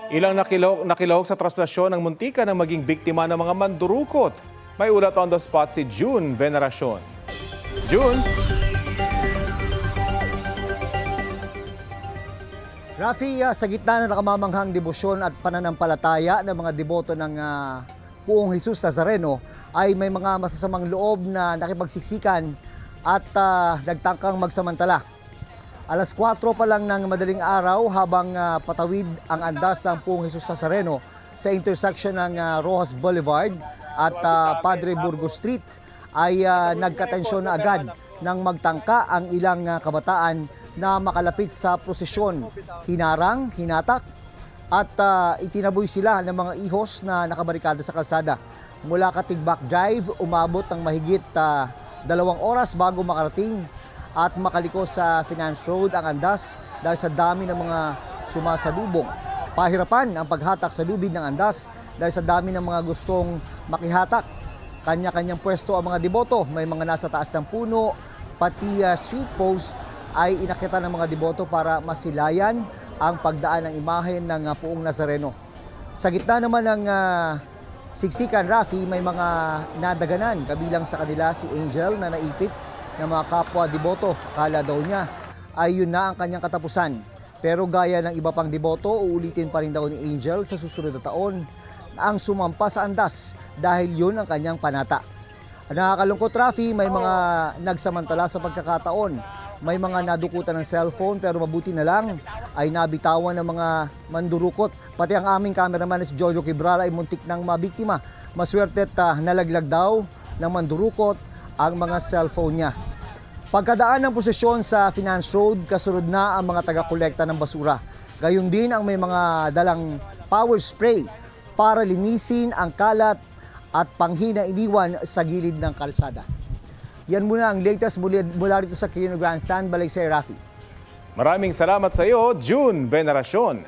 Ilang nakilahok sa traslasyon ng muntika ng maging biktima ng mga mandurukot. May ulat on the spot si June Veneracion. June? Rafi, sa gitna ng nakamamanghang debosyon at pananampalataya ng mga deboto ng Puong Jesus Nazareno ay may mga masasamang loob na nakipagsiksikan at nagtangkang magsamantala. Alas 4 pa lang ng madaling araw habang patawid ang andas ng Puong Jesus Nazareno sa intersection ng Rojas Boulevard at Padre Burgos Street ay nagkatensyon na agad nang magtangka ang ilang kabataan na makalapit sa prosesyon. Hinarang, hinatak at itinaboy sila ng mga ihos na nakabarikada sa kalsada. Mula Katigbak Drive, umabot ng mahigit 2 oras bago makarating at makaliko sa Finance Road ang andas dahil sa dami ng mga sumasalubong. Pahirapan ang paghatak sa lubid ng andas dahil sa dami ng mga gustong makihatak. Kanya-kanyang pwesto ang mga deboto, may mga nasa taas ng puno, pati street post ay inakyatan ng mga deboto para masilayan ang pagdaan ng imahen ng Puong Nazareno. Sa gitna naman ng siksikan, Rafi, may mga nadaganan, kabilang sa kanila si Angel na naipit ng mga kapwa deboto. Kala daw niya ay yun na ang kanyang katapusan. Pero gaya ng iba pang deboto, uulitin pa rin daw ni Angel sa susunod na taon na ang sumampa sa andas dahil yun ang kanyang panata. Nakakalungkot, Rafi, may mga nagsamantala sa pagkakataon. May mga nadukutan ng cellphone pero mabuti na lang ay nabitawan ng mga mandurukot. Pati ang aming cameraman na si Jojo Quibral ay muntik ng mabiktima. Maswerte at nalaglag daw ng mandurukot ang mga cellphone niya. Pagkadaan ng posisyon sa Finance Road, kasunod na ang mga taga-kolekta ng basura. Gayun din ang may mga dalang power spray para linisin ang kalat at panghina iniwan sa gilid ng kalsada. Yan muna ang latest mula rito sa Quirino Grandstand. Balik sa Rafi. Maraming salamat sa iyo, June Veneracion.